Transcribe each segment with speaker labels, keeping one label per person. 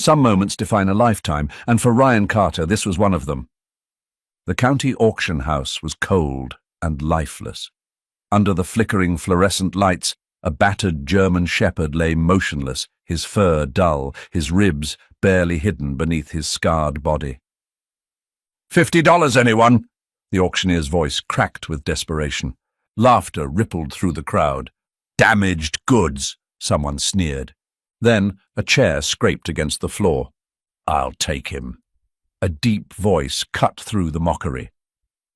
Speaker 1: Some moments define a lifetime, and for Ryan Carter, this was one of them. The county auction house was cold and lifeless. Under the flickering fluorescent lights, a battered German shepherd lay motionless, his fur dull, his ribs barely hidden beneath his scarred body. "$50, anyone?" The auctioneer's voice cracked with desperation. Laughter rippled through the crowd. "Damaged goods," someone sneered. Then a chair scraped against the floor. "I'll take him." A deep voice cut through the mockery.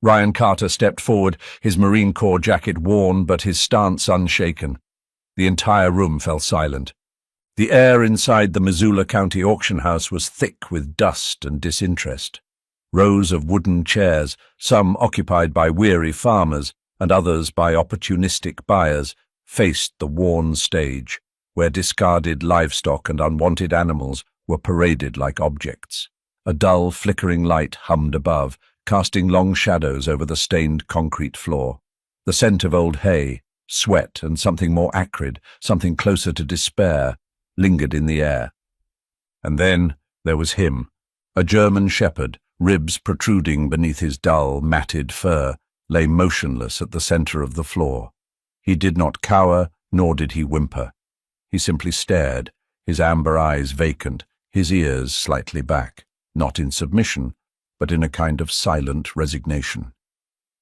Speaker 1: Ryan Carter stepped forward, his Marine Corps jacket worn but his stance unshaken. The entire room fell silent. The air inside the Missoula County auction house was thick with dust and disinterest. Rows of wooden chairs, some occupied by weary farmers and others by opportunistic buyers, faced the worn stage, where discarded livestock and unwanted animals were paraded like objects. A dull, flickering light hummed above, casting long shadows over the stained concrete floor. The scent of old hay, sweat, and something more acrid, something closer to despair, lingered in the air. And then there was him, a German shepherd, ribs protruding beneath his dull, matted fur, lay motionless at the center of the floor. He did not cower, nor did he whimper. He simply stared, his amber eyes vacant, his ears slightly back, not in submission, but in a kind of silent resignation.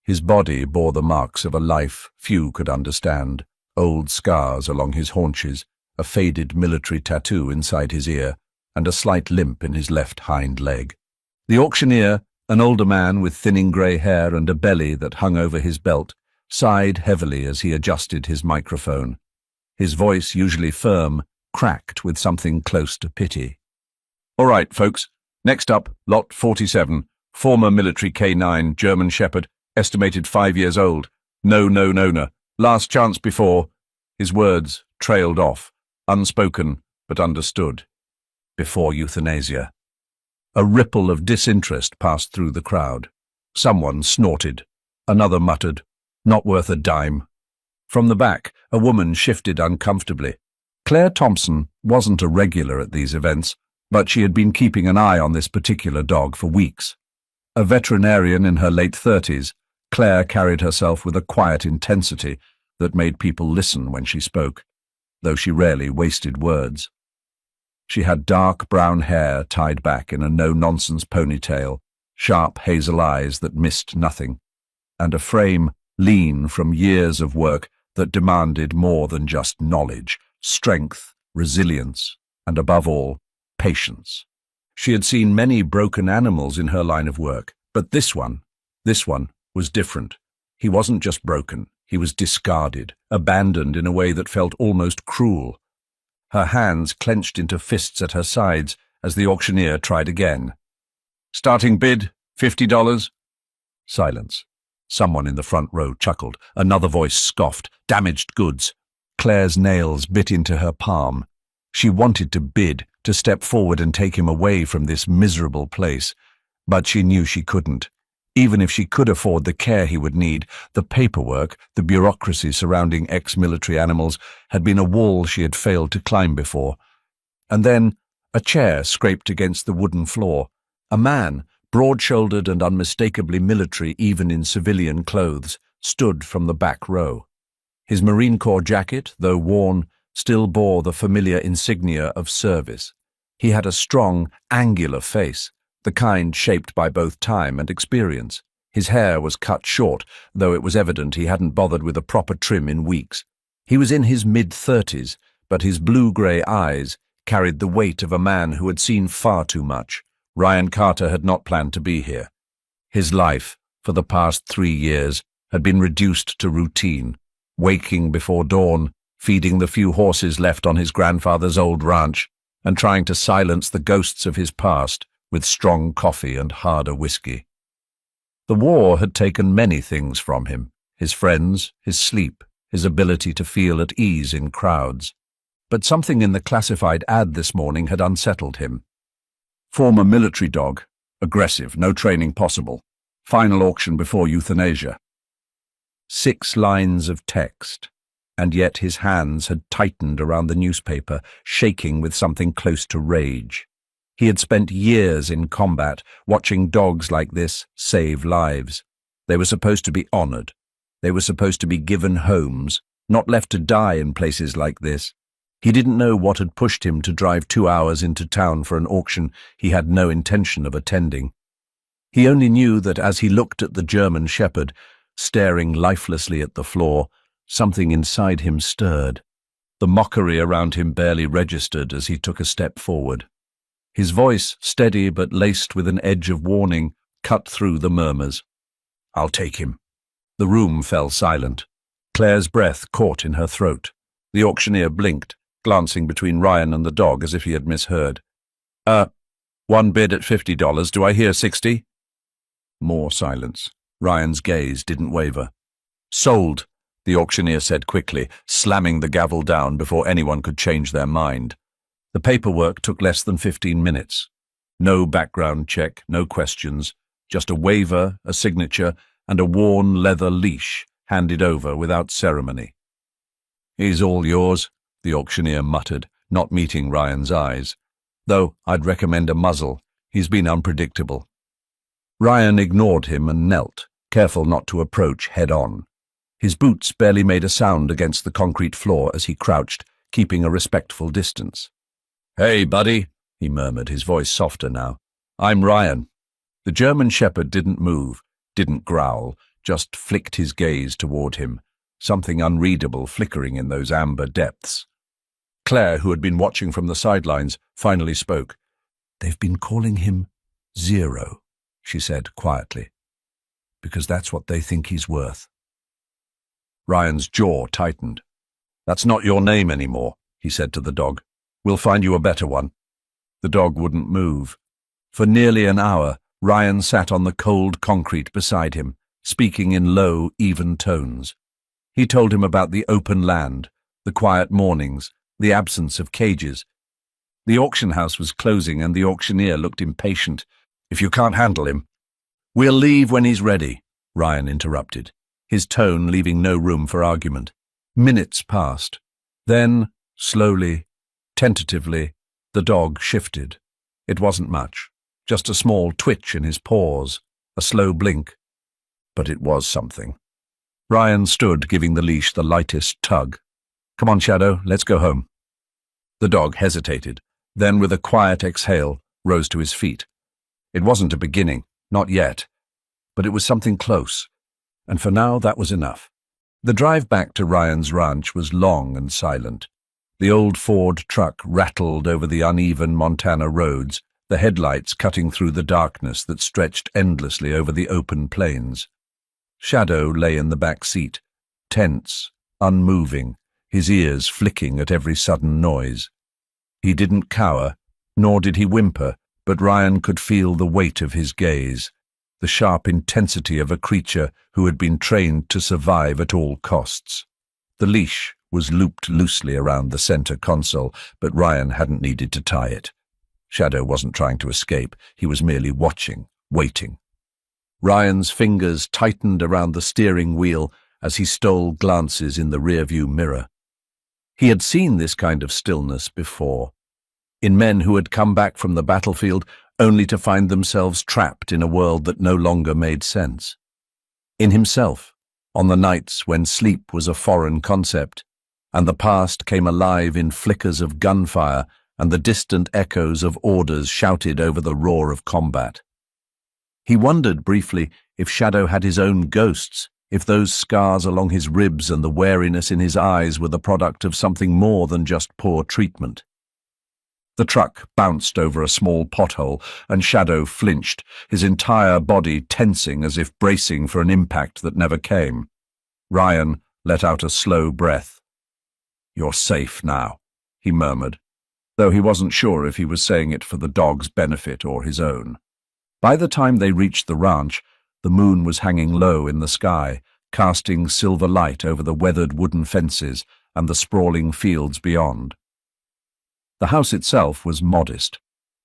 Speaker 1: His body bore the marks of a life few could understand, old scars along his haunches, a faded military tattoo inside his ear, and a slight limp in his left hind leg. The auctioneer, an older man with thinning grey hair and a belly that hung over his belt, sighed heavily as he adjusted his microphone. His voice, usually firm, cracked with something close to pity. "All right, folks. Next up, lot 47, former military K9, German Shepherd, estimated 5 years old. No. Last chance before." His words trailed off, unspoken but understood. Before euthanasia. A ripple of disinterest passed through the crowd. Someone snorted. Another muttered, "Not worth a dime." From the back, a woman shifted uncomfortably. Claire Thompson wasn't a regular at these events, but she had been keeping an eye on this particular dog for weeks. A veterinarian in her late 30s, Claire carried herself with a quiet intensity that made people listen when she spoke, though she rarely wasted words. She had dark brown hair tied back in a no-nonsense ponytail, sharp hazel eyes that missed nothing, and a frame lean from years of work that demanded more than just knowledge, strength, resilience, and above all, patience. She had seen many broken animals in her line of work, but this one was different. He wasn't just broken, he was discarded, abandoned in a way that felt almost cruel. Her hands clenched into fists at her sides as the auctioneer tried again. "Starting bid, $50. Silence. Someone in the front row chuckled. Another voice scoffed. "Damaged goods." Claire's nails bit into her palm. She wanted to bid, to step forward and take him away from this miserable place, but she knew she couldn't. Even if she could afford the care he would need, the paperwork, the bureaucracy surrounding ex-military animals had been a wall she had failed to climb before. And then a chair scraped against the wooden floor. A man, broad-shouldered and unmistakably military even in civilian clothes, stood from the back row. His Marine Corps jacket, though worn, still bore the familiar insignia of service. He had a strong, angular face, the kind shaped by both time and experience. His hair was cut short, though it was evident he hadn't bothered with a proper trim in weeks. He was in his mid-30s, but his blue-grey eyes carried the weight of a man who had seen far too much. Ryan Carter had not planned to be here. His life, for the past 3 years, had been reduced to routine, waking before dawn, feeding the few horses left on his grandfather's old ranch, and trying to silence the ghosts of his past with strong coffee and harder whiskey. The war had taken many things from him, his friends, his sleep, his ability to feel at ease in crowds. But something in the classified ad this morning had unsettled him. Former military dog, aggressive, no training possible, final auction before euthanasia. 6 lines of text, and yet his hands had tightened around the newspaper, shaking with something close to rage. He had spent years in combat, watching dogs like this save lives. They were supposed to be honored. They were supposed to be given homes, not left to die in places like this. He didn't know what had pushed him to drive 2 hours into town for an auction he had no intention of attending. He only knew that as he looked at the German shepherd, staring lifelessly at the floor, something inside him stirred. The mockery around him barely registered as he took a step forward. His voice, steady but laced with an edge of warning, cut through the murmurs. "I'll take him." The room fell silent. Claire's breath caught in her throat. The auctioneer blinked, glancing between Ryan and the dog as if he had misheard. One bid at $50. Do I hear 60? More silence. Ryan's gaze didn't waver. "Sold," the auctioneer said quickly, slamming the gavel down before anyone could change their mind. The paperwork took less than 15 minutes. No background check, no questions, just a waiver, a signature, and a worn leather leash handed over without ceremony. "He's all yours," the auctioneer muttered, not meeting Ryan's eyes. "Though I'd recommend a muzzle. He's been unpredictable." Ryan ignored him and knelt, careful not to approach head-on. His boots barely made a sound against the concrete floor as he crouched, keeping a respectful distance. "Hey, buddy," he murmured, his voice softer now. "I'm Ryan." The German shepherd didn't move, didn't growl, just flicked his gaze toward him, something unreadable flickering in those amber depths. Claire, who had been watching from the sidelines, finally spoke. "They've been calling him Zero," she said quietly, "because that's what they think he's worth." Ryan's jaw tightened. "That's not your name anymore," he said to the dog. "We'll find you a better one." The dog wouldn't move. For nearly an hour, Ryan sat on the cold concrete beside him, speaking in low, even tones. He told him about the open land, the quiet mornings, the absence of cages. The auction house was closing and the auctioneer looked impatient. "If you can't handle him—" "We'll leave when he's ready," Ryan interrupted, his tone leaving no room for argument. Minutes passed. Then, slowly, tentatively, the dog shifted. It wasn't much, just a small twitch in his paws, a slow blink. But it was something. Ryan stood, giving the leash the lightest tug. "Come on, Shadow, let's go home." The dog hesitated, then with a quiet exhale, rose to his feet. It wasn't a beginning, not yet, but it was something close, and for now that was enough. The drive back to Ryan's ranch was long and silent. The old Ford truck rattled over the uneven Montana roads, the headlights cutting through the darkness that stretched endlessly over the open plains. Shadow lay in the back seat, tense, unmoving, his ears flicking at every sudden noise. He didn't cower, nor did he whimper, but Ryan could feel the weight of his gaze, the sharp intensity of a creature who had been trained to survive at all costs. The leash was looped loosely around the center console, but Ryan hadn't needed to tie it. Shadow wasn't trying to escape, he was merely watching, waiting. Ryan's fingers tightened around the steering wheel as he stole glances in the rearview mirror. He had seen this kind of stillness before, in men who had come back from the battlefield only to find themselves trapped in a world that no longer made sense. In himself, on the nights when sleep was a foreign concept, and the past came alive in flickers of gunfire and the distant echoes of orders shouted over the roar of combat. He wondered briefly if Shadow had his own ghosts, if those scars along his ribs and the wariness in his eyes were the product of something more than just poor treatment. The truck bounced over a small pothole, and Shadow flinched, his entire body tensing as if bracing for an impact that never came. Ryan let out a slow breath. "You're safe now," he murmured, though he wasn't sure if he was saying it for the dog's benefit or his own. By the time they reached the ranch, the moon was hanging low in the sky, casting silver light over the weathered wooden fences and the sprawling fields beyond. The house itself was modest,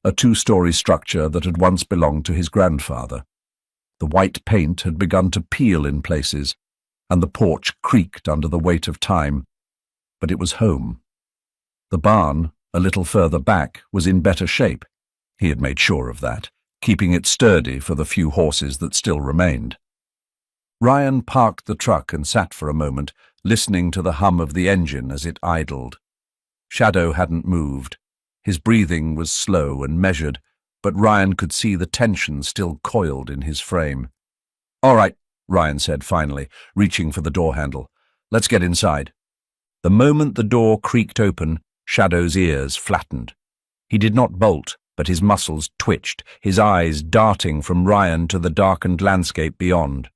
Speaker 1: a two-story structure that had once belonged to his grandfather. The white paint had begun to peel in places, and the porch creaked under the weight of time, but it was home. The barn, a little further back, was in better shape. He had made sure of that, keeping it sturdy for the few horses that still remained. Ryan parked the truck and sat for a moment, listening to the hum of the engine as it idled. Shadow hadn't moved. His breathing was slow and measured, but Ryan could see the tension still coiled in his frame. "All right," Ryan said finally, reaching for the door handle. "Let's get inside." The moment the door creaked open, Shadow's ears flattened. He did not bolt, but his muscles twitched, his eyes darting from Ryan to the darkened landscape beyond.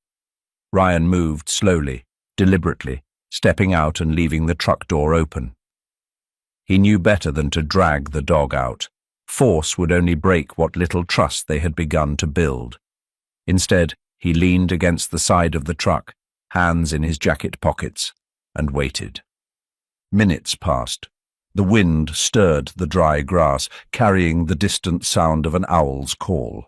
Speaker 1: Ryan moved slowly, deliberately, stepping out and leaving the truck door open. He knew better than to drag the dog out. Force would only break what little trust they had begun to build. Instead, he leaned against the side of the truck, hands in his jacket pockets, and waited. Minutes passed. The wind stirred the dry grass, carrying the distant sound of an owl's call.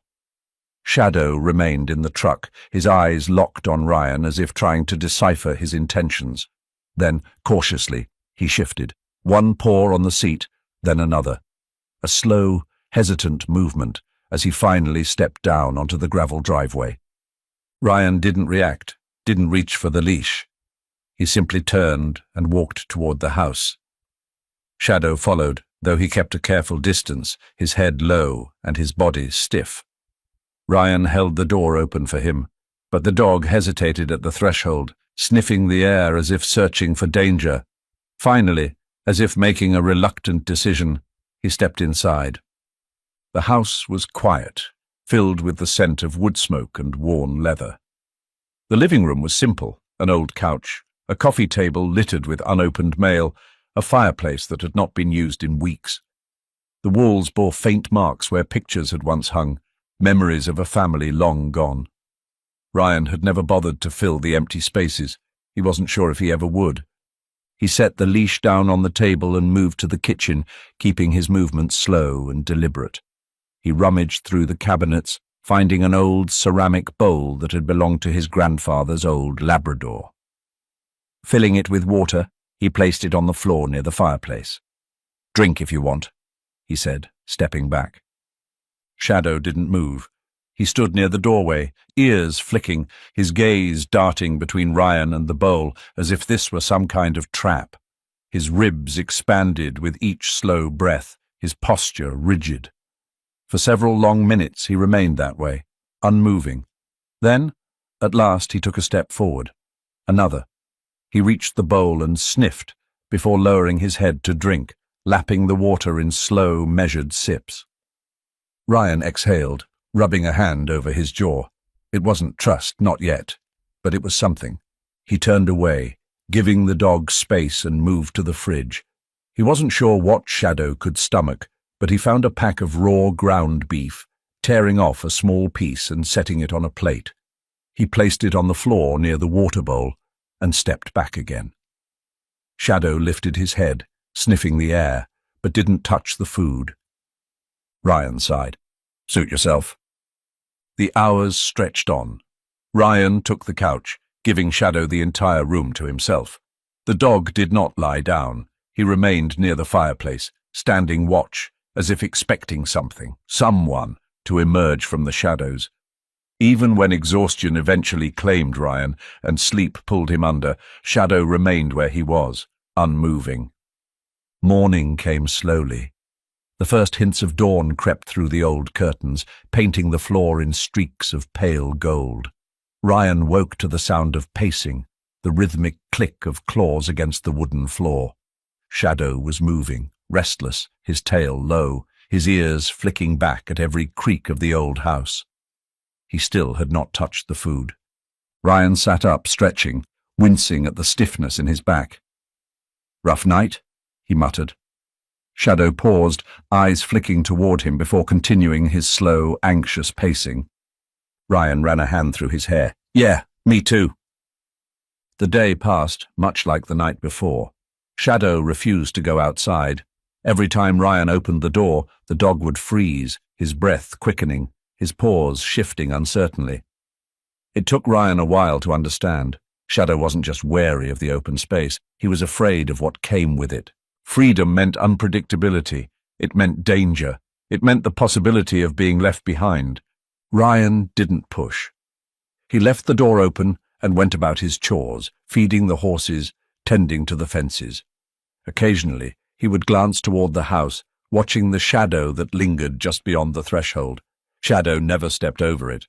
Speaker 1: Shadow remained in the truck, his eyes locked on Ryan as if trying to decipher his intentions. Then, cautiously, he shifted, one paw on the seat, then another. A slow, hesitant movement as he finally stepped down onto the gravel driveway. Ryan didn't react, didn't reach for the leash. He simply turned and walked toward the house. Shadow followed, though he kept a careful distance, his head low and his body stiff. Ryan held the door open for him, but the dog hesitated at the threshold, sniffing the air as if searching for danger. Finally, as if making a reluctant decision, he stepped inside. The house was quiet, filled with the scent of wood smoke and worn leather. The living room was simple, an old couch, a coffee table littered with unopened mail, a fireplace that had not been used in weeks. The walls bore faint marks where pictures had once hung, memories of a family long gone. Ryan had never bothered to fill the empty spaces. He wasn't sure if he ever would. He set the leash down on the table and moved to the kitchen, keeping his movements slow and deliberate. He rummaged through the cabinets, finding an old ceramic bowl that had belonged to his grandfather's old Labrador. Filling it with water, he placed it on the floor near the fireplace. "Drink if you want," he said, stepping back. Shadow didn't move. He stood near the doorway, ears flicking, his gaze darting between Ryan and the bowl as if this were some kind of trap. His ribs expanded with each slow breath, his posture rigid. For several long minutes he remained that way, unmoving. Then, at last, he took a step forward. Another. He reached the bowl and sniffed before lowering his head to drink, lapping the water in slow, measured sips. Ryan exhaled, rubbing a hand over his jaw. It wasn't trust, not yet, but it was something. He turned away, giving the dog space, and moved to the fridge. He wasn't sure what Shadow could stomach, but he found a pack of raw ground beef, tearing off a small piece and setting it on a plate. He placed it on the floor near the water bowl and stepped back again. Shadow lifted his head, sniffing the air, but didn't touch the food. Ryan sighed. "Suit yourself." The hours stretched on. Ryan took the couch, giving Shadow the entire room to himself. The dog did not lie down. He remained near the fireplace, standing watch, as if expecting something, someone, to emerge from the shadows. Even when exhaustion eventually claimed Ryan and sleep pulled him under, Shadow remained where he was, unmoving. Morning came slowly. The first hints of dawn crept through the old curtains, painting the floor in streaks of pale gold. Ryan woke to the sound of pacing, the rhythmic click of claws against the wooden floor. Shadow was moving, restless, his tail low, his ears flicking back at every creak of the old house. He still had not touched the food. Ryan sat up, stretching, wincing at the stiffness in his back. "Rough night?" he muttered. Shadow paused, eyes flicking toward him before continuing his slow, anxious pacing. Ryan ran a hand through his hair. "Yeah, me too." The day passed, much like the night before. Shadow refused to go outside. Every time Ryan opened the door, the dog would freeze, his breath quickening, his paws shifting uncertainly. It took Ryan a while to understand. Shadow wasn't just wary of the open space, he was afraid of what came with it. Freedom meant unpredictability. It meant danger. It meant the possibility of being left behind. Ryan didn't push. He left the door open and went about his chores, feeding the horses, tending to the fences. Occasionally, he would glance toward the house, watching the shadow that lingered just beyond the threshold. Shadow never stepped over it.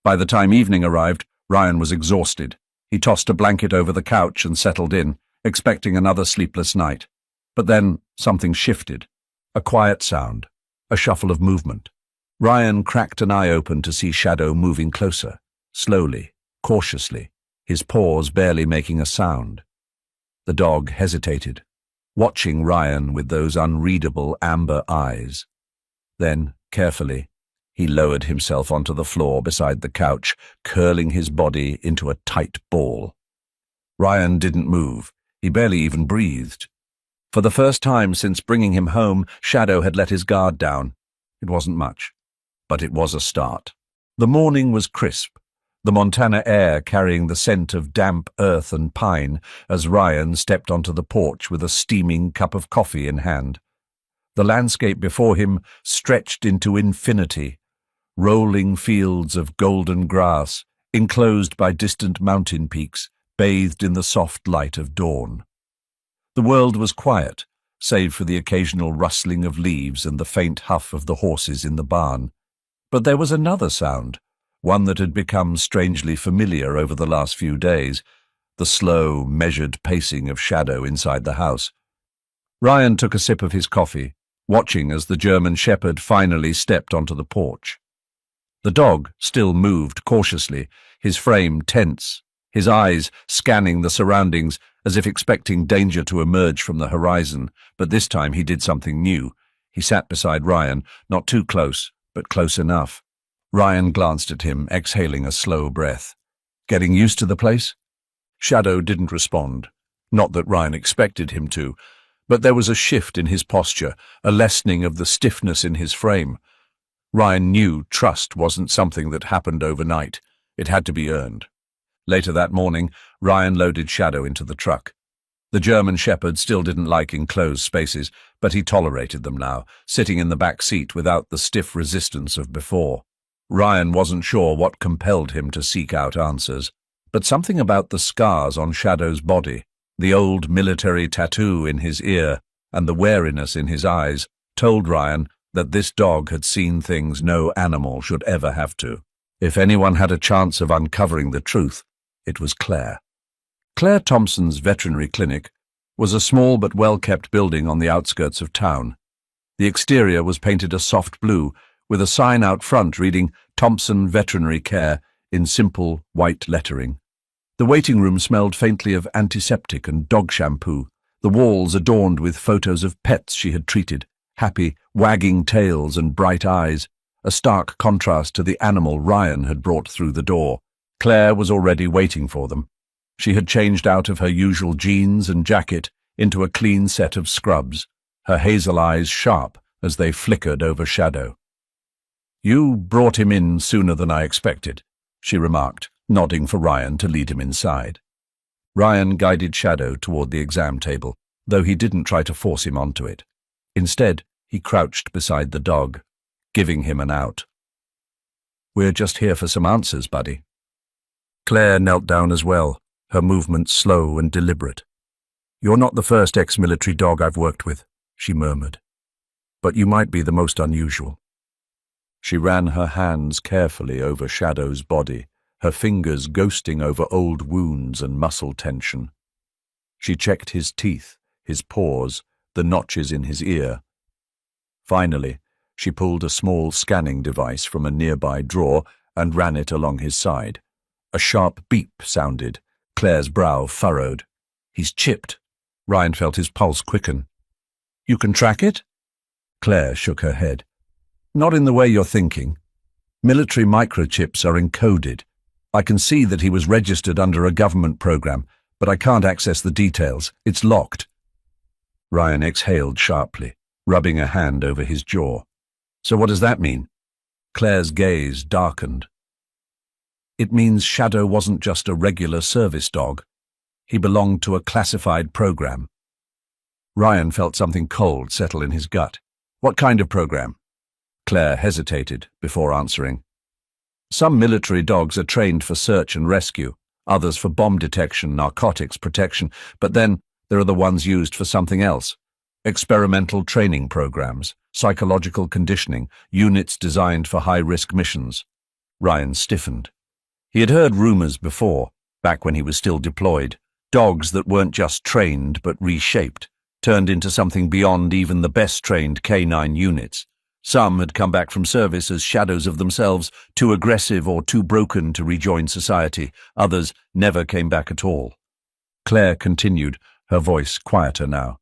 Speaker 1: By the time evening arrived, Ryan was exhausted. He tossed a blanket over the couch and settled in, expecting another sleepless night. But then something shifted. A quiet sound, a shuffle of movement. Ryan cracked an eye open to see Shadow moving closer, slowly, cautiously, his paws barely making a sound. The dog hesitated, watching Ryan with those unreadable amber eyes. Then, carefully, he lowered himself onto the floor beside the couch, curling his body into a tight ball. Ryan didn't move. He barely even breathed. For the first time since bringing him home, Shadow had let his guard down. It wasn't much, but it was a start. The morning was crisp, the Montana air carrying the scent of damp earth and pine as Ryan stepped onto the porch with a steaming cup of coffee in hand. The landscape before him stretched into infinity, rolling fields of golden grass, enclosed by distant mountain peaks, bathed in the soft light of dawn. The world was quiet, save for the occasional rustling of leaves and the faint huff of the horses in the barn. But there was another sound, one that had become strangely familiar over the last few days, the slow, measured pacing of Shadow inside the house. Ryan took a sip of his coffee, watching as the German shepherd finally stepped onto the porch. The dog still moved cautiously, his frame tense, his eyes scanning the surroundings as if expecting danger to emerge from the horizon, but this time he did something new. He sat beside Ryan, not too close, but close enough. Ryan glanced at him, exhaling a slow breath. Getting used to the place? Shadow didn't respond. Not that Ryan expected him to, but there was a shift in his posture, a lessening of the stiffness in his frame. Ryan knew trust wasn't something that happened overnight. It had to be earned. Later that morning, Ryan loaded Shadow into the truck. The German shepherd still didn't like enclosed spaces, but he tolerated them now, sitting in the back seat without the stiff resistance of before. Ryan wasn't sure what compelled him to seek out answers, but something about the scars on Shadow's body, the old military tattoo in his ear, and the wariness in his eyes, told Ryan that this dog had seen things no animal should ever have to. If anyone had a chance of uncovering the truth, it was Claire. Claire Thompson's veterinary clinic was a small but well-kept building on the outskirts of town. The exterior was painted a soft blue, with a sign out front reading Thompson Veterinary Care in simple white lettering. The waiting room smelled faintly of antiseptic and dog shampoo, the walls adorned with photos of pets she had treated, happy, wagging tails and bright eyes, a stark contrast to the animal Ryan had brought through the door. Claire was already waiting for them. She had changed out of her usual jeans and jacket into a clean set of scrubs, her hazel eyes sharp as they flickered over Shadow. "You brought him in sooner than I expected," she remarked, nodding for Ryan to lead him inside. Ryan guided Shadow toward the exam table, though he didn't try to force him onto it. Instead, he crouched beside the dog, giving him an out. "We're just here for some answers, buddy." Claire knelt down as well, her movements slow and deliberate. "You're not the first ex-military dog I've worked with," she murmured. "But you might be the most unusual." She ran her hands carefully over Shadow's body, her fingers ghosting over old wounds and muscle tension. She checked his teeth, his paws, the notches in his ear. Finally, she pulled a small scanning device from a nearby drawer and ran it along his side. A sharp beep sounded. Claire's brow furrowed. "He's chipped." Ryan felt his pulse quicken. "You can track it?" Claire shook her head. "Not in the way you're thinking. Military microchips are encoded. I can see that he was registered under a government program, but I can't access the details. It's locked." Ryan exhaled sharply, rubbing a hand over his jaw. "So what does that mean?" Claire's gaze darkened. "It means Shadow wasn't just a regular service dog. He belonged to a classified program." Ryan felt something cold settle in his gut. "What kind of program?" Claire hesitated before answering. Some military dogs are trained for search and rescue, others for bomb detection, narcotics protection, but then there are the ones used for something else. Experimental training programs, psychological conditioning, units designed for high-risk missions. Ryan stiffened. He had heard rumors before, back when he was still deployed. Dogs that weren't just trained but reshaped, turned into something beyond even the best-trained canine units. Some had come back from service as shadows of themselves, too aggressive or too broken to rejoin society. Others never came back at all. Claire continued, her voice quieter now.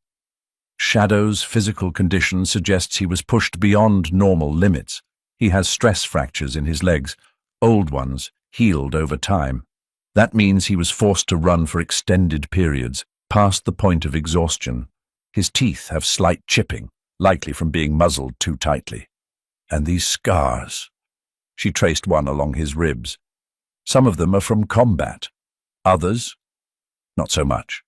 Speaker 1: Shadow's physical condition suggests he was pushed beyond normal limits. He has stress fractures in his legs, old ones, healed over time. That means he was forced to run for extended periods, past the point of exhaustion. His teeth have slight chipping, likely from being muzzled too tightly. And these scars. She traced one along his ribs. Some of them are from combat. Others, not so much.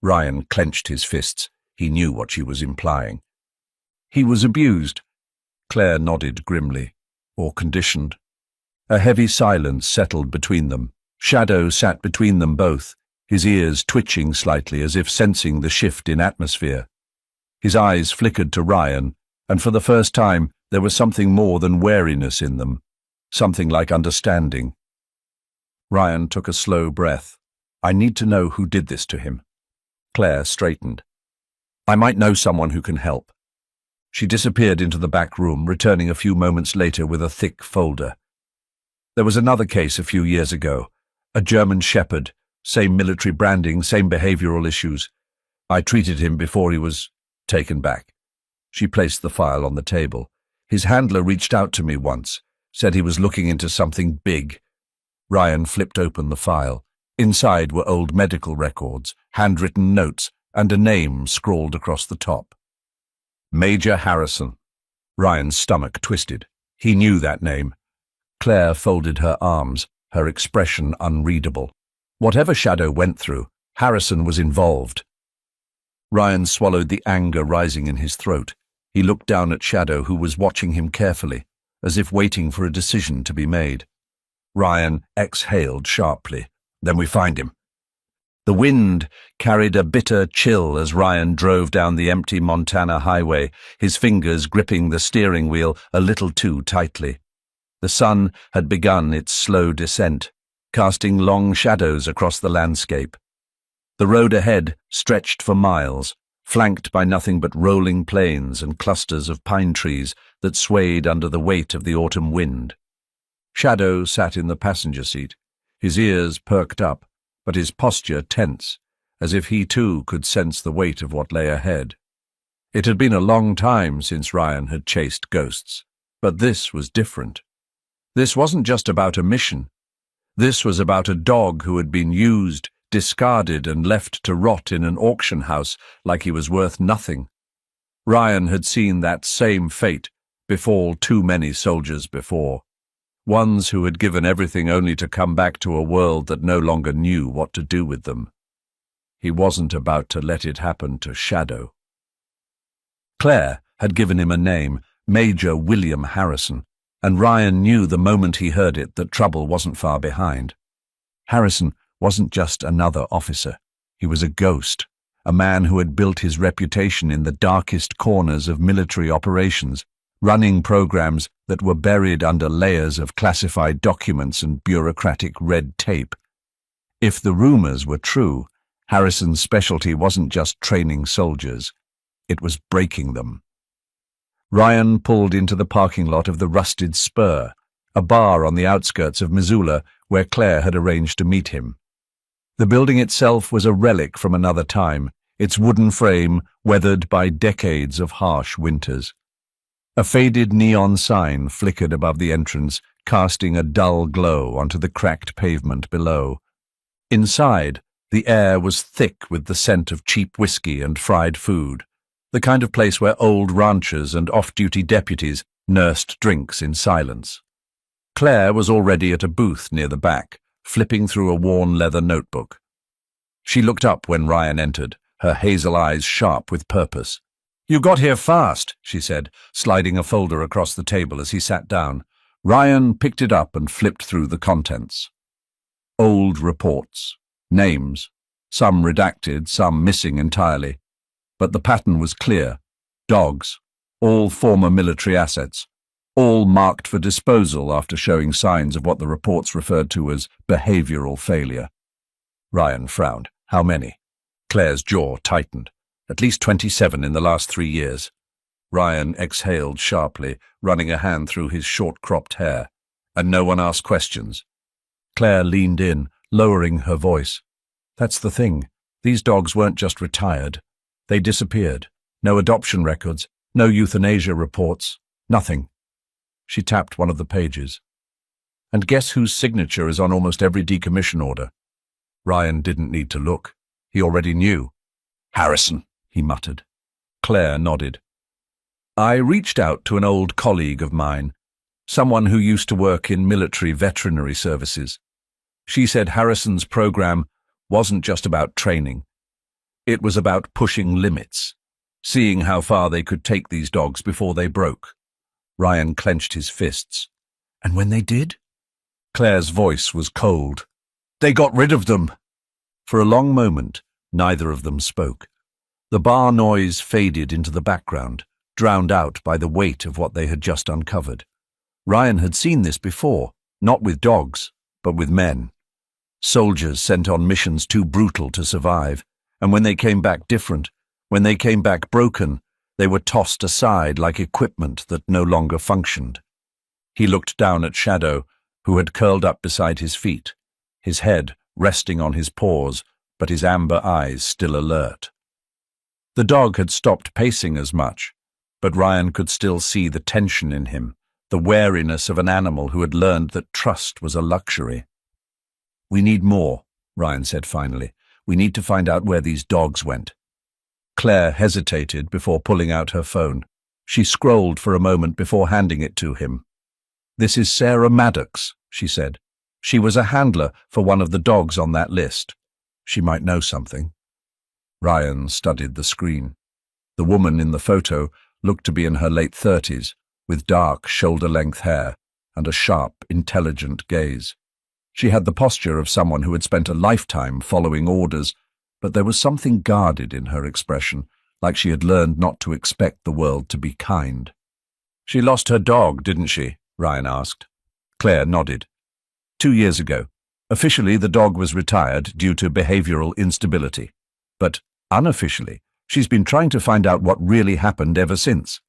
Speaker 1: Ryan clenched his fists. He knew what she was implying. He was abused. Claire nodded grimly. Or conditioned. A heavy silence settled between them. Shadow sat between them both, his ears twitching slightly as if sensing the shift in atmosphere. His eyes flickered to Ryan, and for the first time there was something more than wariness in them, something like understanding. Ryan took a slow breath. I need to know who did this to him. Claire straightened. I might know someone who can help. She disappeared into the back room, returning a few moments later with a thick folder. There was another case a few years ago. A German shepherd, same military branding, same behavioral issues. I treated him before he was taken back. She placed the file on the table. His handler reached out to me once, said he was looking into something big. Ryan flipped open the file. Inside were old medical records, handwritten notes, and a name scrawled across the top. Major Harrison. Ryan's stomach twisted. He knew that name. Claire folded her arms, her expression unreadable. Whatever Shadow went through, Harrison was involved. Ryan swallowed the anger rising in his throat. He looked down at Shadow, who was watching him carefully, as if waiting for a decision to be made. Ryan exhaled sharply. Then we find him. The wind carried a bitter chill as Ryan drove down the empty Montana highway, his fingers gripping the steering wheel a little too tightly. The sun had begun its slow descent, casting long shadows across the landscape. The road ahead stretched for miles, flanked by nothing but rolling plains and clusters of pine trees that swayed under the weight of the autumn wind. Shadow sat in the passenger seat, his ears perked up, but his posture tense, as if he too could sense the weight of what lay ahead. It had been a long time since Ryan had chased ghosts, but this was different. This wasn't just about a mission. This was about a dog who had been used, discarded, and left to rot in an auction house like he was worth nothing. Ryan had seen that same fate befall too many soldiers before. Ones who had given everything only to come back to a world that no longer knew what to do with them. He wasn't about to let it happen to Shadow. Claire had given him a name, Major William Harrison, and Ryan knew the moment he heard it that trouble wasn't far behind. Harrison wasn't just another officer. He was a ghost, a man who had built his reputation in the darkest corners of military operations, running programs that were buried under layers of classified documents and bureaucratic red tape. If the rumors were true, Harrison's specialty wasn't just training soldiers. It was breaking them. Ryan pulled into the parking lot of the Rusted Spur, a bar on the outskirts of Missoula where Claire had arranged to meet him. The building itself was a relic from another time, its wooden frame weathered by decades of harsh winters. A faded neon sign flickered above the entrance, casting a dull glow onto the cracked pavement below. Inside, the air was thick with the scent of cheap whiskey and fried food, the kind of place where old ranchers and off-duty deputies nursed drinks in silence. Claire was already at a booth near the back, flipping through a worn leather notebook. She looked up when Ryan entered, her hazel eyes sharp with purpose. You got here fast, she said, sliding a folder across the table as he sat down. Ryan picked it up and flipped through the contents. Old reports, names, some redacted, some missing entirely. But the pattern was clear. Dogs, all former military assets, all marked for disposal after showing signs of what the reports referred to as behavioral failure. Ryan frowned. How many? Claire's jaw tightened. At least 27 in the last 3 years. Ryan exhaled sharply, running a hand through his short-cropped hair. And no one asked questions. Claire leaned in, lowering her voice. That's the thing. These dogs weren't just retired. They disappeared. No adoption records, no euthanasia reports, nothing. She tapped one of the pages. And guess whose signature is on almost every decommission order? Ryan didn't need to look. He already knew. Harrison, he muttered. Claire nodded. I reached out to an old colleague of mine, someone who used to work in military veterinary services. She said Harrison's program wasn't just about training. It was about pushing limits, seeing how far they could take these dogs before they broke. Ryan clenched his fists. And when they did? Claire's voice was cold. They got rid of them. For a long moment, neither of them spoke. The bar noise faded into the background, drowned out by the weight of what they had just uncovered. Ryan had seen this before, not with dogs, but with men. Soldiers sent on missions too brutal to survive, and when they came back different, when they came back broken, they were tossed aside like equipment that no longer functioned. He looked down at Shadow, who had curled up beside his feet, his head resting on his paws, but his amber eyes still alert. The dog had stopped pacing as much, but Ryan could still see the tension in him, the wariness of an animal who had learned that trust was a luxury. We need more, Ryan said finally. We need to find out where these dogs went. Claire hesitated before pulling out her phone. She scrolled for a moment before handing it to him. This is Sarah Maddox, she said. She was a handler for one of the dogs on that list. She might know something. Ryan studied the screen. The woman in the photo looked to be in her late 30s, with dark, shoulder-length hair and a sharp, intelligent gaze. She had the posture of someone who had spent a lifetime following orders, but there was something guarded in her expression, like she had learned not to expect the world to be kind. She lost her dog, didn't she? Ryan asked. Claire nodded. 2 years ago. Officially, the dog was retired due to behavioral instability. But unofficially, she's been trying to find out what really happened ever since.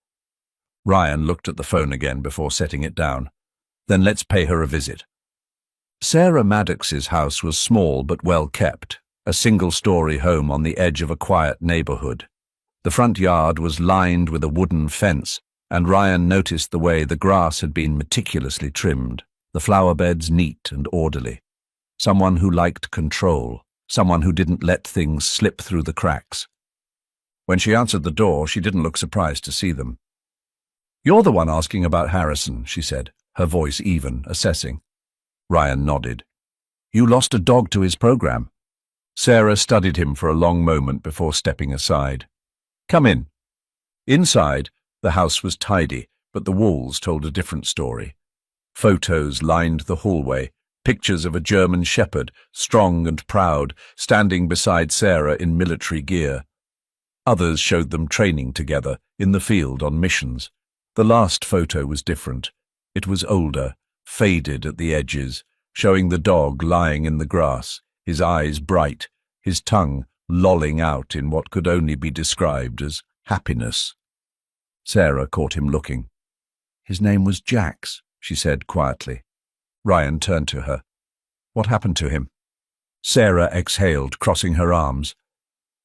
Speaker 1: Ryan looked at the phone again before setting it down. Then let's pay her a visit. Sarah Maddox's house was small but well kept, a single-story home on the edge of a quiet neighborhood. The front yard was lined with a wooden fence, and Ryan noticed the way the grass had been meticulously trimmed, the flower beds neat and orderly. Someone who liked control, someone who didn't let things slip through the cracks. When she answered the door, she didn't look surprised to see them. You're the one asking about Harrison, she said, her voice even, assessing. Ryan nodded. You lost a dog to his program. Sarah studied him for a long moment before stepping aside. Come in. Inside, the house was tidy, but the walls told a different story. Photos lined the hallway, pictures of a German shepherd, strong and proud, standing beside Sarah in military gear. Others showed them training together, in the field on missions. The last photo was different. It was older, faded at the edges, showing the dog lying in the grass, his eyes bright, his tongue lolling out in what could only be described as happiness. Sarah caught him looking. His name was Jax, she said quietly. Ryan turned to her. What happened to him? Sarah exhaled, crossing her arms.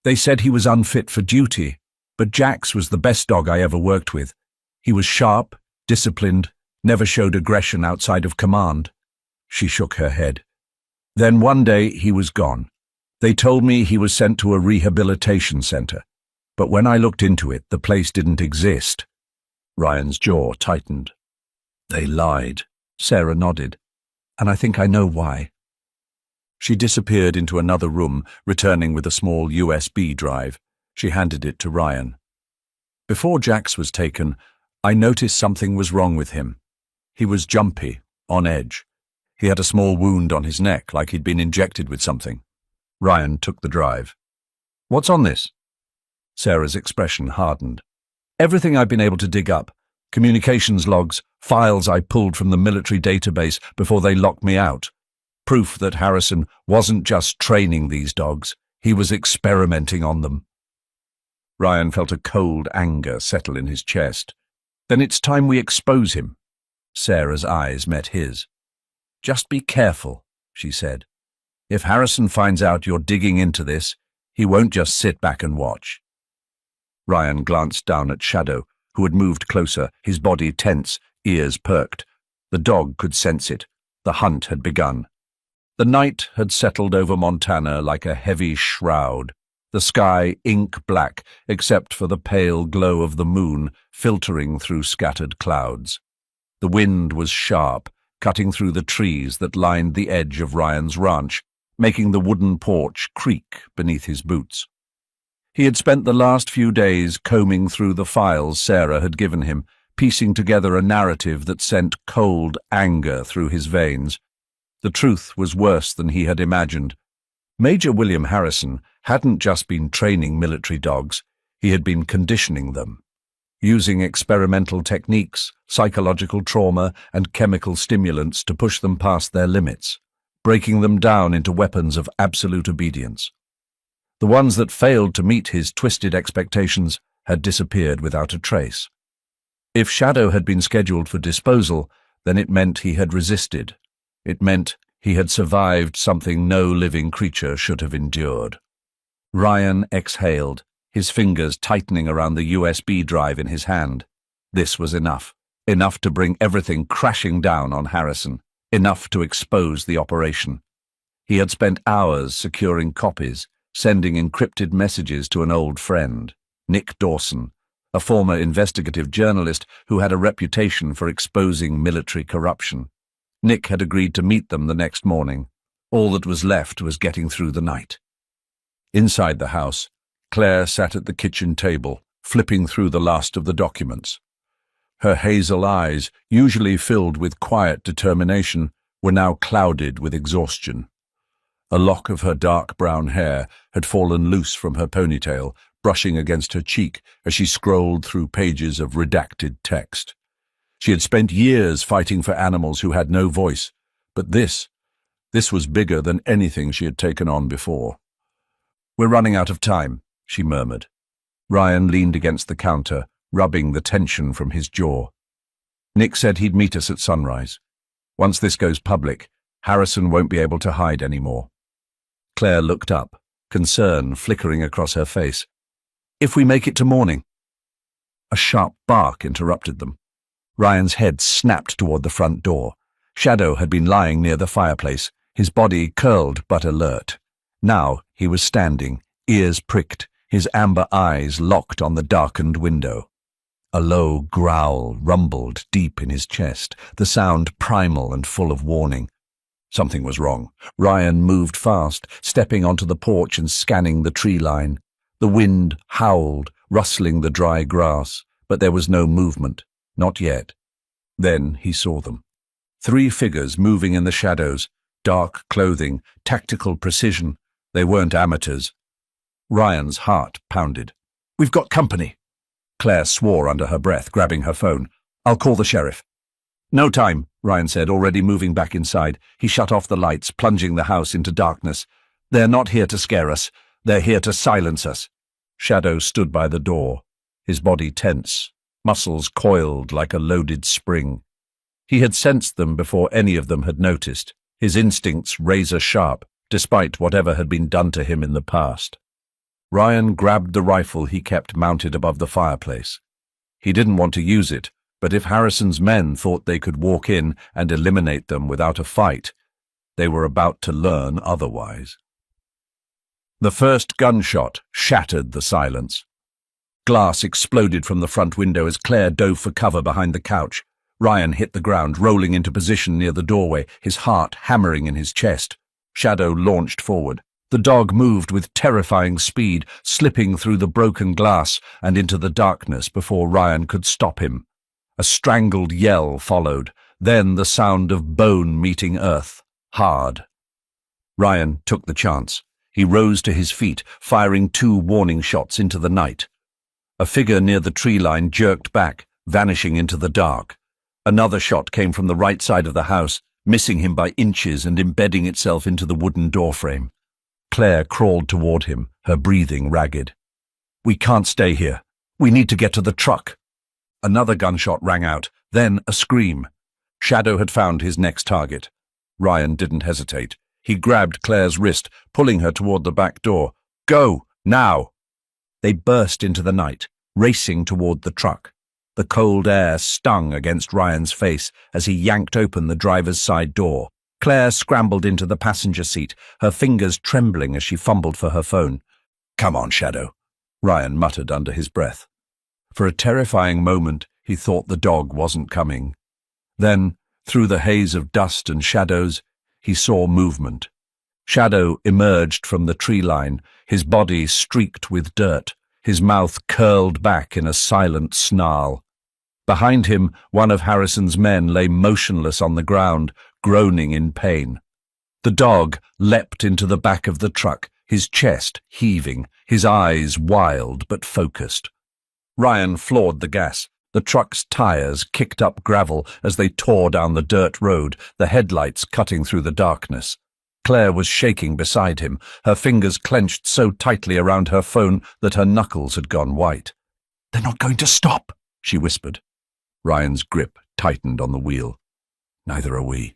Speaker 1: They said he was unfit for duty, but Jax was the best dog I ever worked with. He was sharp, disciplined, never showed aggression outside of command. She shook her head. Then one day he was gone. They told me he was sent to a rehabilitation center, but when I looked into it, the place didn't exist. Ryan's jaw tightened. They lied. Sarah nodded. And I think I know why. She disappeared into another room, returning with a small USB drive. She handed it to Ryan. Before Jax was taken, I noticed something was wrong with him. He was jumpy, on edge. He had a small wound on his neck, like he'd been injected with something. Ryan took the drive. "What's on this?" Sarah's expression hardened. "Everything I've been able to dig up. Communications logs, files I pulled from the military database before they locked me out. Proof that Harrison wasn't just training these dogs, he was experimenting on them." Ryan felt a cold anger settle in his chest. "Then it's time we expose him." Sarah's eyes met his. "Just be careful," she said. "If Harrison finds out you're digging into this, he won't just sit back and watch." Ryan glanced down at Shadow, who had moved closer, his body tense, ears perked. The dog could sense it. The hunt had begun. The night had settled over Montana like a heavy shroud, the sky ink black except for the pale glow of the moon filtering through scattered clouds. The wind was sharp, cutting through the trees that lined the edge of Ryan's ranch, making the wooden porch creak beneath his boots. He had spent the last few days combing through the files Sarah had given him, piecing together a narrative that sent cold anger through his veins. The truth was worse than he had imagined. Major William Harrison hadn't just been training military dogs, he had been conditioning them. Using experimental techniques, psychological trauma, and chemical stimulants to push them past their limits, breaking them down into weapons of absolute obedience. The ones that failed to meet his twisted expectations had disappeared without a trace. If Shadow had been scheduled for disposal, then it meant he had resisted. It meant he had survived something no living creature should have endured. Ryan exhaled, his fingers tightening around the USB drive in his hand. This was enough. Enough to bring everything crashing down on Harrison. Enough to expose the operation. He had spent hours securing copies, sending encrypted messages to an old friend, Nick Dawson, a former investigative journalist who had a reputation for exposing military corruption. Nick had agreed to meet them the next morning. All that was left was getting through the night. Inside the house, Claire sat at the kitchen table, flipping through the last of the documents. Her hazel eyes, usually filled with quiet determination, were now clouded with exhaustion. A lock of her dark brown hair had fallen loose from her ponytail, brushing against her cheek as she scrolled through pages of redacted text. She had spent years fighting for animals who had no voice, but this was bigger than anything she had taken on before. "We're running out of time," she murmured. Ryan leaned against the counter, rubbing the tension from his jaw. "Nick said he'd meet us at sunrise. Once this goes public, Harrison won't be able to hide anymore." Claire looked up, concern flickering across her face. "If we make it to morning?" A sharp bark interrupted them. Ryan's head snapped toward the front door. Shadow had been lying near the fireplace, his body curled but alert. Now he was standing, ears pricked, his amber eyes locked on the darkened window. A low growl rumbled deep in his chest, the sound primal and full of warning. Something was wrong. Ryan moved fast, stepping onto the porch and scanning the tree line. The wind howled, rustling the dry grass, but there was no movement. Not yet. Then he saw them. 3 figures moving in the shadows, dark clothing, tactical precision. They weren't amateurs. Ryan's heart pounded. "We've got company." Claire swore under her breath, grabbing her phone. "I'll call the sheriff." "No time," Ryan said, already moving back inside. He shut off the lights, plunging the house into darkness. "They're not here to scare us. They're here to silence us." Shadow stood by the door, his body tense, muscles coiled like a loaded spring. He had sensed them before any of them had noticed, his instincts razor-sharp, despite whatever had been done to him in the past. Ryan grabbed the rifle he kept mounted above the fireplace. He didn't want to use it, but if Harrison's men thought they could walk in and eliminate them without a fight, they were about to learn otherwise. The first gunshot shattered the silence. Glass exploded from the front window as Claire dove for cover behind the couch. Ryan hit the ground, rolling into position near the doorway, his heart hammering in his chest. Shadow launched forward. The dog moved with terrifying speed, slipping through the broken glass and into the darkness before Ryan could stop him. A strangled yell followed, then the sound of bone meeting earth, hard. Ryan took the chance. He rose to his feet, firing 2 warning shots into the night. A figure near the tree line jerked back, vanishing into the dark. Another shot came from the right side of the house, missing him by inches and embedding itself into the wooden doorframe. Claire crawled toward him, her breathing ragged. "We can't stay here. We need to get to the truck." Another gunshot rang out, then a scream. Shadow had found his next target. Ryan didn't hesitate. He grabbed Claire's wrist, pulling her toward the back door. "Go, now!" They burst into the night, racing toward the truck. The cold air stung against Ryan's face as he yanked open the driver's side door. Claire scrambled into the passenger seat, her fingers trembling as she fumbled for her phone. "Come on, Shadow," Ryan muttered under his breath. For a terrifying moment, he thought the dog wasn't coming. Then, through the haze of dust and shadows, he saw movement. Shadow emerged from the tree line, his body streaked with dirt, his mouth curled back in a silent snarl. Behind him, one of Harrison's men lay motionless on the ground, groaning in pain. The dog leapt into the back of the truck, his chest heaving, his eyes wild but focused. Ryan floored the gas. The truck's tires kicked up gravel as they tore down the dirt road, the headlights cutting through the darkness. Claire was shaking beside him, her fingers clenched so tightly around her phone that her knuckles had gone white. "They're not going to stop," she whispered. Ryan's grip tightened on the wheel. "Neither are we."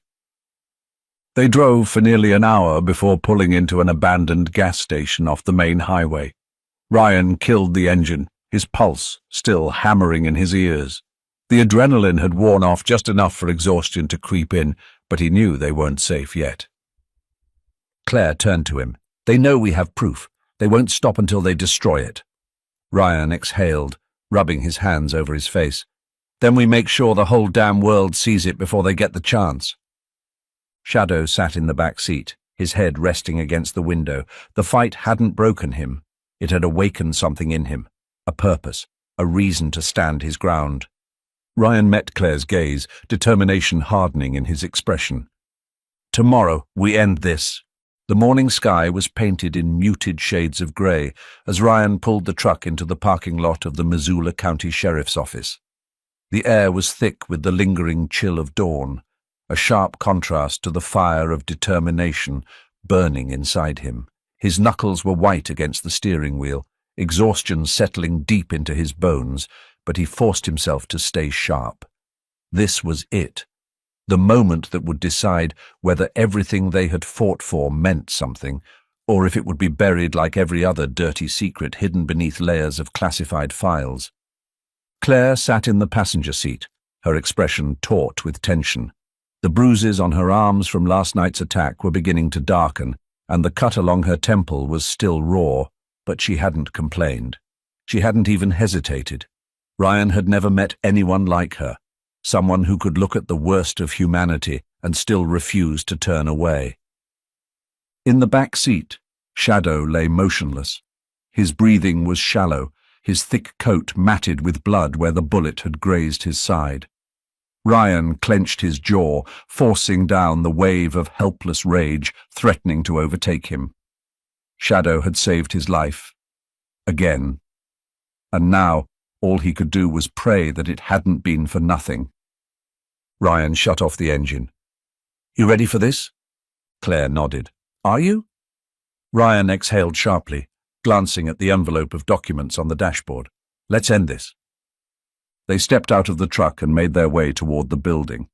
Speaker 1: They drove for nearly an hour before pulling into an abandoned gas station off the main highway. Ryan killed the engine, his pulse still hammering in his ears. The adrenaline had worn off just enough for exhaustion to creep in, but he knew they weren't safe yet. Claire turned to him. "They know we have proof. They won't stop until they destroy it." Ryan exhaled, rubbing his hands over his face. "Then we make sure the whole damn world sees it before they get the chance." Shadow sat in the back seat, his head resting against the window. The fight hadn't broken him. It had awakened something in him, a purpose, a reason to stand his ground. Ryan met Claire's gaze, determination hardening in his expression. "Tomorrow we end this." The morning sky was painted in muted shades of grey as Ryan pulled the truck into the parking lot of the Missoula County Sheriff's Office. The air was thick with the lingering chill of dawn, a sharp contrast to the fire of determination burning inside him. His knuckles were white against the steering wheel, exhaustion settling deep into his bones, but he forced himself to stay sharp. This was it, the moment that would decide whether everything they had fought for meant something, or if it would be buried like every other dirty secret hidden beneath layers of classified files. Claire sat in the passenger seat, her expression taut with tension. The bruises on her arms from last night's attack were beginning to darken, and the cut along her temple was still raw, but she hadn't complained. She hadn't even hesitated. Ryan had never met anyone like her, someone who could look at the worst of humanity and still refuse to turn away. In the back seat, Shadow lay motionless. His breathing was shallow, his thick coat matted with blood where the bullet had grazed his side. Ryan clenched his jaw, forcing down the wave of helpless rage threatening to overtake him. Shadow had saved his life. Again. And now, all he could do was pray that it hadn't been for nothing. Ryan shut off the engine. "You ready for this?" Claire nodded. "Are you?" Ryan exhaled sharply, glancing at the envelope of documents on the dashboard. "Let's end this." They stepped out of the truck and made their way toward the building.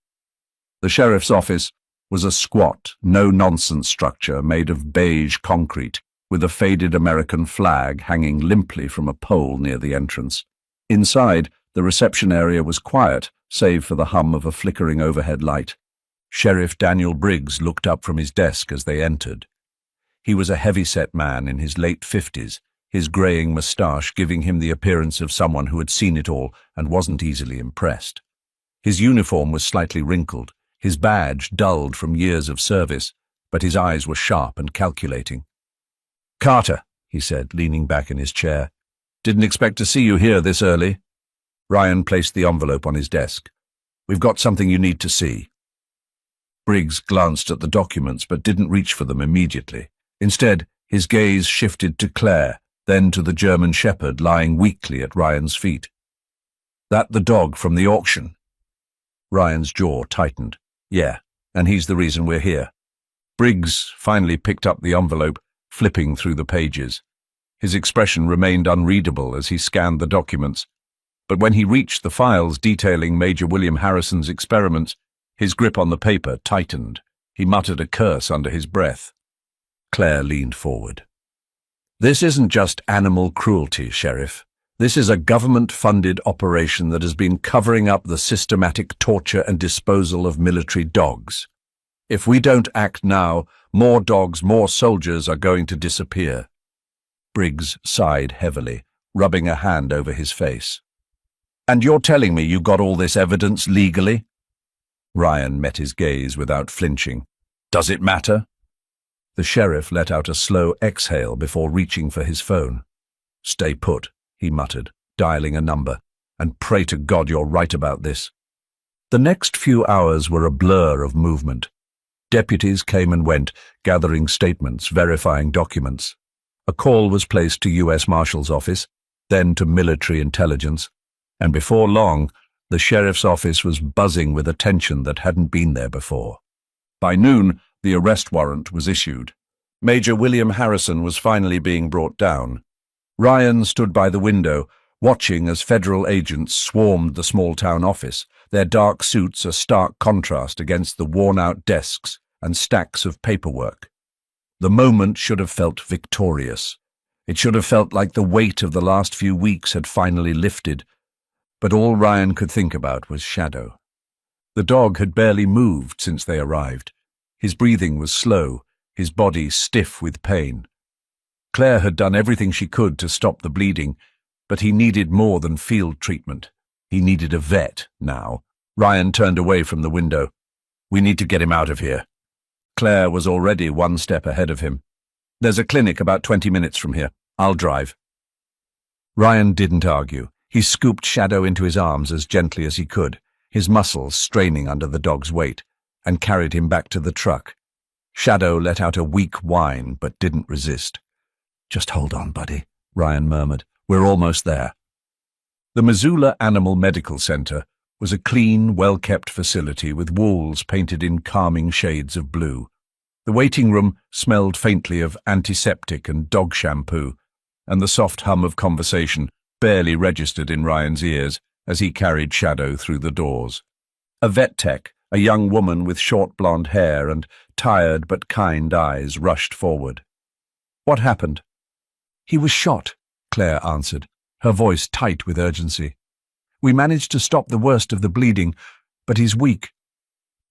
Speaker 1: The sheriff's office was a squat, no-nonsense structure made of beige concrete, with a faded American flag hanging limply from a pole near the entrance. Inside, the reception area was quiet, save for the hum of a flickering overhead light. Sheriff Daniel Briggs looked up from his desk as they entered. He was a heavy-set man in his late 50s, his greying moustache giving him the appearance of someone who had seen it all and wasn't easily impressed. His uniform was slightly wrinkled, his badge dulled from years of service, but his eyes were sharp and calculating. "Carter," he said, leaning back in his chair. "Didn't expect to see you here this early." Ryan placed the envelope on his desk. "We've got something you need to see." Briggs glanced at the documents but didn't reach for them immediately. Instead, his gaze shifted to Claire, then to the German shepherd lying weakly at Ryan's feet. "That the dog from the auction?" Ryan's jaw tightened. "Yeah, and he's the reason we're here." Briggs finally picked up the envelope, flipping through the pages. His expression remained unreadable as he scanned the documents, but when he reached the files detailing Major William Harrison's experiments, his grip on the paper tightened. He muttered a curse under his breath. Claire leaned forward. "This isn't just animal cruelty, Sheriff. This is a government-funded operation that has been covering up the systematic torture and disposal of military dogs. If we don't act now, more dogs, more soldiers are going to disappear." Briggs sighed heavily, rubbing a hand over his face. "And you're telling me you got all this evidence legally?" Ryan met his gaze without flinching. "Does it matter?" The sheriff let out a slow exhale before reaching for his phone. "Stay put," he muttered, dialing a number, "and pray to God you're right about this." The next few hours were a blur of movement. Deputies came and went, gathering statements, verifying documents. A call was placed to U.S. Marshal's office, then to military intelligence, and before long, the sheriff's office was buzzing with attention that hadn't been there before. By noon, the arrest warrant was issued. Major William Harrison was finally being brought down. Ryan stood by the window, watching as federal agents swarmed the small-town office, their dark suits a stark contrast against the worn-out desks and stacks of paperwork. The moment should have felt victorious. It should have felt like the weight of the last few weeks had finally lifted, but all Ryan could think about was Shadow. The dog had barely moved since they arrived. His breathing was slow, his body stiff with pain. Claire had done everything she could to stop the bleeding, but he needed more than field treatment. He needed a vet now. Ryan turned away from the window. "We need to get him out of here." Claire was already one step ahead of him. "There's a clinic about 20 minutes from here. I'll drive." Ryan didn't argue. He scooped Shadow into his arms as gently as he could, his muscles straining under the dog's weight, and carried him back to the truck. Shadow let out a weak whine but didn't resist. "Just hold on, buddy," Ryan murmured. "We're almost there." The Missoula Animal Medical Center was a clean, well-kept facility with walls painted in calming shades of blue. The waiting room smelled faintly of antiseptic and dog shampoo, and the soft hum of conversation barely registered in Ryan's ears as he carried Shadow through the doors. A vet tech, a young woman with short blonde hair and tired but kind eyes, rushed forward. "What happened?" "He was shot," Claire answered, her voice tight with urgency. "We managed to stop the worst of the bleeding, but he's weak."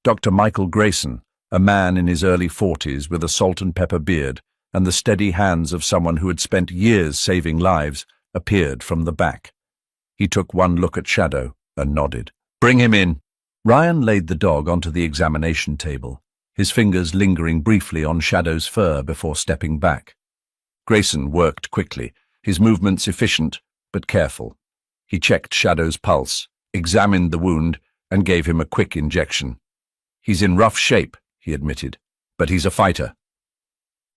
Speaker 1: Dr. Michael Grayson, a man in his early 40s with a salt and pepper beard and the steady hands of someone who had spent years saving lives, appeared from the back. He took one look at Shadow and nodded. "Bring him in." Ryan laid the dog onto the examination table, his fingers lingering briefly on Shadow's fur before stepping back. Grayson worked quickly, his movements efficient but careful. He checked Shadow's pulse, examined the wound, and gave him a quick injection. "He's in rough shape," he admitted, "but he's a fighter."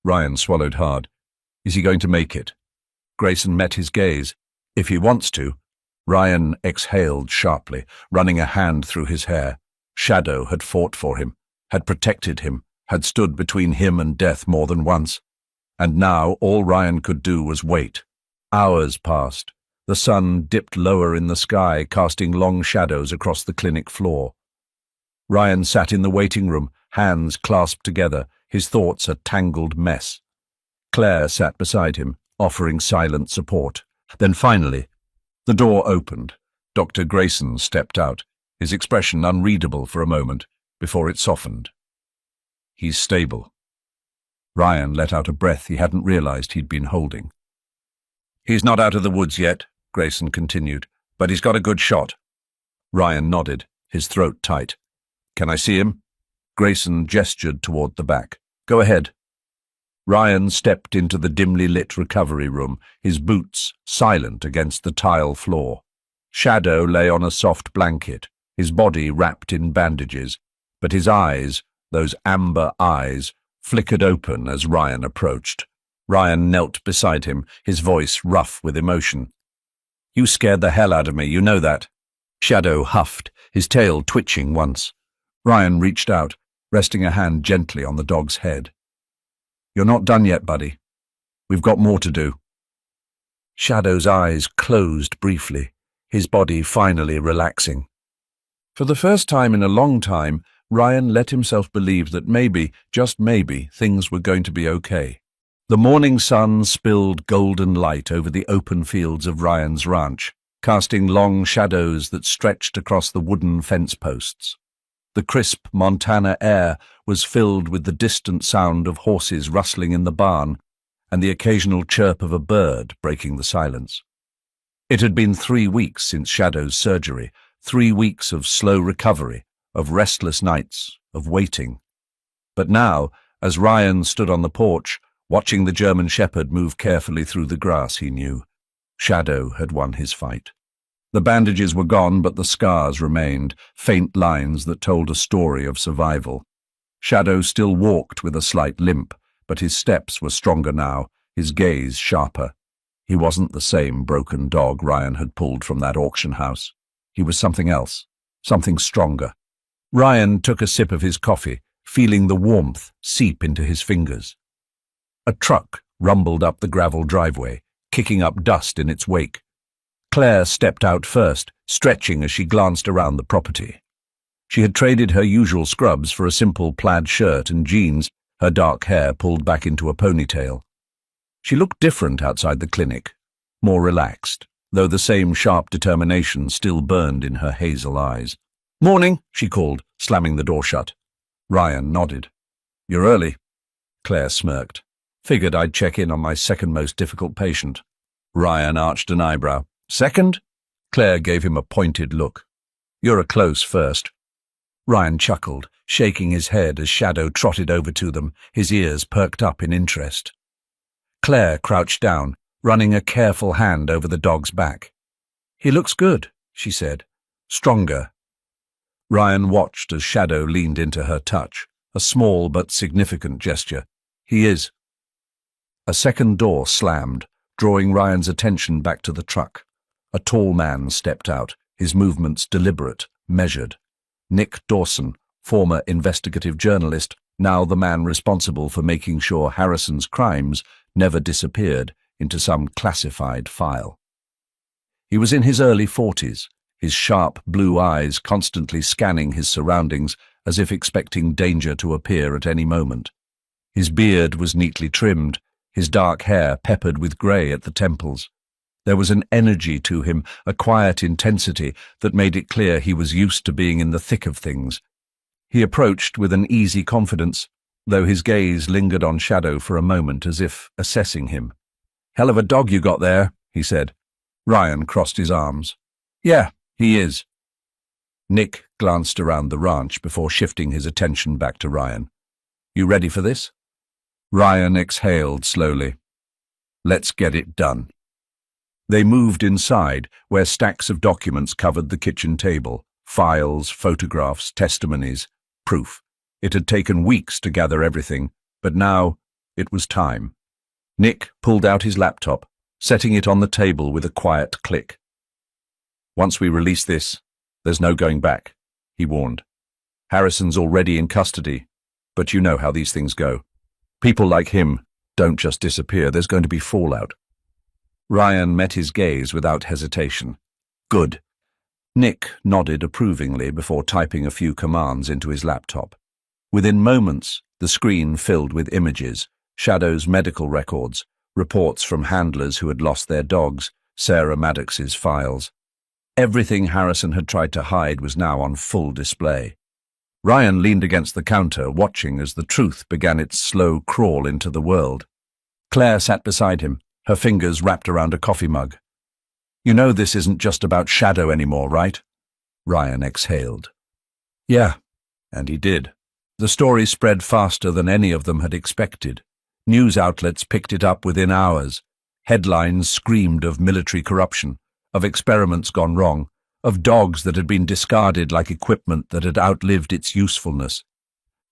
Speaker 1: Ryan swallowed hard. "Is he going to make it?" Grayson met his gaze. "If he wants to." Ryan exhaled sharply, running a hand through his hair. Shadow had fought for him, had protected him, had stood between him and death more than once. And now all Ryan could do was wait. Hours passed. The sun dipped lower in the sky, casting long shadows across the clinic floor. Ryan sat in the waiting room, hands clasped together, his thoughts a tangled mess. Claire sat beside him, offering silent support. Then finally, the door opened. Dr. Grayson stepped out, his expression unreadable for a moment, before it softened. "He's stable." Ryan let out a breath he hadn't realized he'd been holding. "He's not out of the woods yet," Grayson continued, "but he's got a good shot." Ryan nodded, his throat tight. "Can I see him?" Grayson gestured toward the back. "Go ahead." Ryan stepped into the dimly lit recovery room, his boots silent against the tile floor. Shadow lay on a soft blanket, his body wrapped in bandages, but his eyes, those amber eyes, flickered open as Ryan approached. Ryan knelt beside him, his voice rough with emotion. "You scared the hell out of me, you know that." Shadow huffed, his tail twitching once. Ryan reached out, resting a hand gently on the dog's head. "You're not done yet, buddy. We've got more to do." Shadow's eyes closed briefly, his body finally relaxing. For the first time in a long time, Ryan let himself believe that maybe, just maybe, things were going to be okay. The morning sun spilled golden light over the open fields of Ryan's ranch, casting long shadows that stretched across the wooden fence posts. The crisp Montana air was filled with the distant sound of horses rustling in the barn and the occasional chirp of a bird breaking the silence. It had been 3 weeks since Shadow's surgery, 3 weeks of slow recovery, of restless nights, of waiting. But now, as Ryan stood on the porch, watching the German shepherd move carefully through the grass, he knew Shadow had won his fight. The bandages were gone, but the scars remained, faint lines that told a story of survival. Shadow still walked with a slight limp, but his steps were stronger now, his gaze sharper. He wasn't the same broken dog Ryan had pulled from that auction house. He was something else, something stronger. Ryan took a sip of his coffee, feeling the warmth seep into his fingers. A truck rumbled up the gravel driveway, kicking up dust in its wake. Claire stepped out first, stretching as she glanced around the property. She had traded her usual scrubs for a simple plaid shirt and jeans, her dark hair pulled back into a ponytail. She looked different outside the clinic, more relaxed, though the same sharp determination still burned in her hazel eyes. "Morning," she called, slamming the door shut. Ryan nodded. "You're early." Claire smirked. "Figured I'd check in on my second most difficult patient." Ryan arched an eyebrow. "Second?" Claire gave him a pointed look. "You're a close first." Ryan chuckled, shaking his head as Shadow trotted over to them, his ears perked up in interest. Claire crouched down, running a careful hand over the dog's back. "He looks good," she said. "Stronger." Ryan watched as Shadow leaned into her touch, a small but significant gesture. "He is." A second door slammed, drawing Ryan's attention back to the truck. A tall man stepped out, his movements deliberate, measured. Nick Dawson, former investigative journalist, now the man responsible for making sure Harrison's crimes never disappeared into some classified file. He was in his early 40s, his sharp blue eyes constantly scanning his surroundings as if expecting danger to appear at any moment. His beard was neatly trimmed, his dark hair peppered with grey at the temples. There was an energy to him, a quiet intensity that made it clear he was used to being in the thick of things. He approached with an easy confidence, though his gaze lingered on Shadow for a moment as if assessing him. "Hell of a dog you got there," he said. Ryan crossed his arms. "Yeah, he is." Nick glanced around the ranch before shifting his attention back to Ryan. "You ready for this?" Ryan exhaled slowly. "Let's get it done." They moved inside, where stacks of documents covered the kitchen table, files, photographs, testimonies, proof. It had taken weeks to gather everything, but now it was time. Nick pulled out his laptop, setting it on the table with a quiet click. "Once we release this, there's no going back," he warned. "Harrison's already in custody, but you know how these things go. People like him don't just disappear, there's going to be fallout." Ryan met his gaze without hesitation. "Good." Nick nodded approvingly before typing a few commands into his laptop. Within moments, the screen filled with images, Shadow's medical records, reports from handlers who had lost their dogs, Sarah Maddox's files. Everything Harrison had tried to hide was now on full display. Ryan leaned against the counter, watching as the truth began its slow crawl into the world. Claire sat beside him, her fingers wrapped around a coffee mug. "You know this isn't just about Shadow anymore, right?" Ryan exhaled. "Yeah," and he did. The story spread faster than any of them had expected. News outlets picked it up within hours. Headlines screamed of military corruption, of experiments gone wrong, of dogs that had been discarded like equipment that had outlived its usefulness.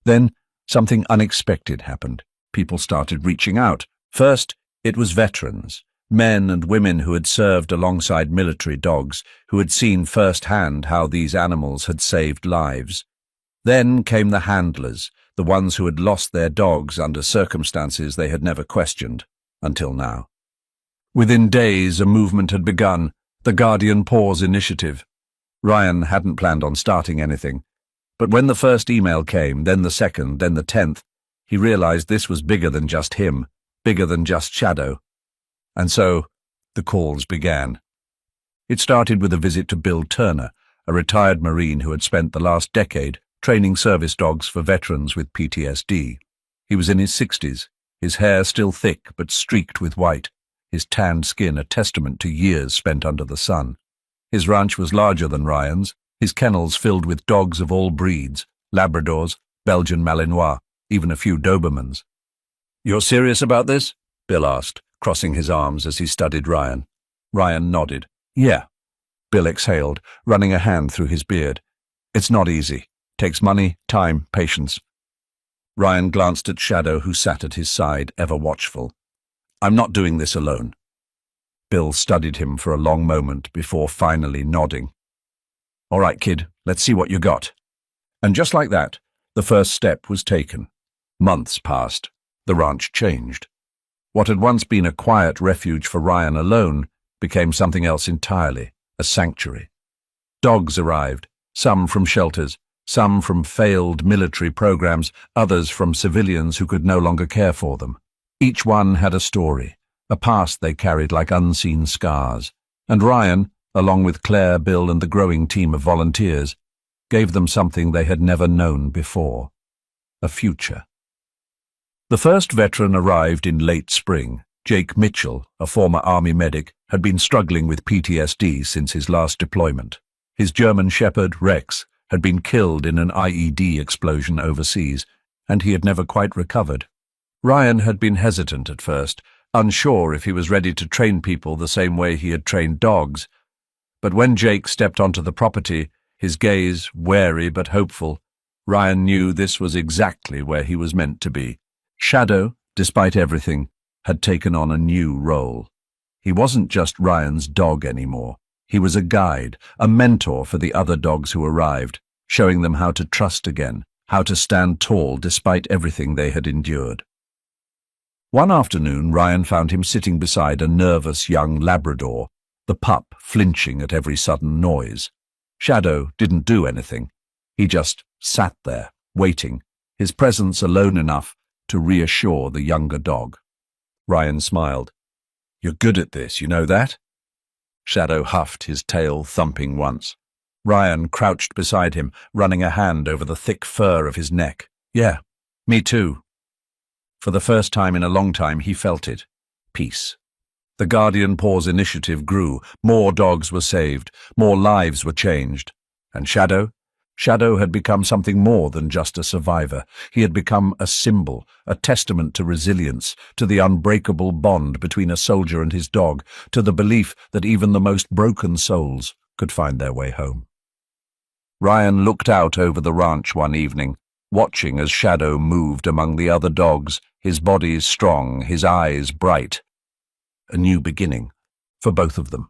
Speaker 1: Then something unexpected happened. People started reaching out. First, it was veterans, men and women who had served alongside military dogs, who had seen firsthand how these animals had saved lives. Then came the handlers, the ones who had lost their dogs under circumstances they had never questioned, until now. Within days, a movement had begun, the Guardian Paws Initiative. Ryan hadn't planned on starting anything, but when the first email came, then the second, then the 10th, he realized this was bigger than just him, bigger than just Shadow. And so, the calls began. It started with a visit to Bill Turner, a retired Marine who had spent the last decade training service dogs for veterans with PTSD. He was in his 60s, his hair still thick but streaked with white, his tanned skin a testament to years spent under the sun. His ranch was larger than Ryan's, his kennels filled with dogs of all breeds, Labradors, Belgian Malinois, even a few Dobermans. "You're serious about this?" Bill asked, crossing his arms as he studied Ryan. Ryan nodded. "Yeah." Bill exhaled, running a hand through his beard. "It's not easy. Takes money, time, patience." Ryan glanced at Shadow, who sat at his side, ever watchful. "I'm not doing this alone." Bill studied him for a long moment before finally nodding. "All right, kid, let's see what you got." And just like that, the first step was taken. Months passed. The ranch changed. What had once been a quiet refuge for Ryan alone became something else entirely, a sanctuary. Dogs arrived, some from shelters, some from failed military programs, others from civilians who could no longer care for them. Each one had a story, a past they carried like unseen scars, and Ryan, along with Claire, Bill, and the growing team of volunteers, gave them something they had never known before: a future. The first veteran arrived in late spring. Jake Mitchell, a former Army medic, had been struggling with PTSD since his last deployment. His German shepherd, Rex, had been killed in an IED explosion overseas, and he had never quite recovered. Ryan had been hesitant at first, unsure if he was ready to train people the same way he had trained dogs. But when Jake stepped onto the property, his gaze wary but hopeful, Ryan knew this was exactly where he was meant to be. Shadow, despite everything, had taken on a new role. He wasn't just Ryan's dog anymore. He was a guide, a mentor for the other dogs who arrived, showing them how to trust again, how to stand tall despite everything they had endured. One afternoon, Ryan found him sitting beside a nervous young Labrador, the pup flinching at every sudden noise. Shadow didn't do anything. He just sat there, waiting, his presence alone enough to reassure the younger dog. Ryan smiled. "You're good at this, you know that?" Shadow huffed, his tail thumping once. Ryan crouched beside him, running a hand over the thick fur of his neck. "Yeah, me too." For the first time in a long time, he felt it. Peace. The Guardian Paws Initiative grew. More dogs were saved. More lives were changed. And Shadow? Shadow had become something more than just a survivor. He had become a symbol, a testament to resilience, to the unbreakable bond between a soldier and his dog, to the belief that even the most broken souls could find their way home. Ryan looked out over the ranch one evening, watching as Shadow moved among the other dogs, his body strong, his eyes bright. A new beginning for both of them.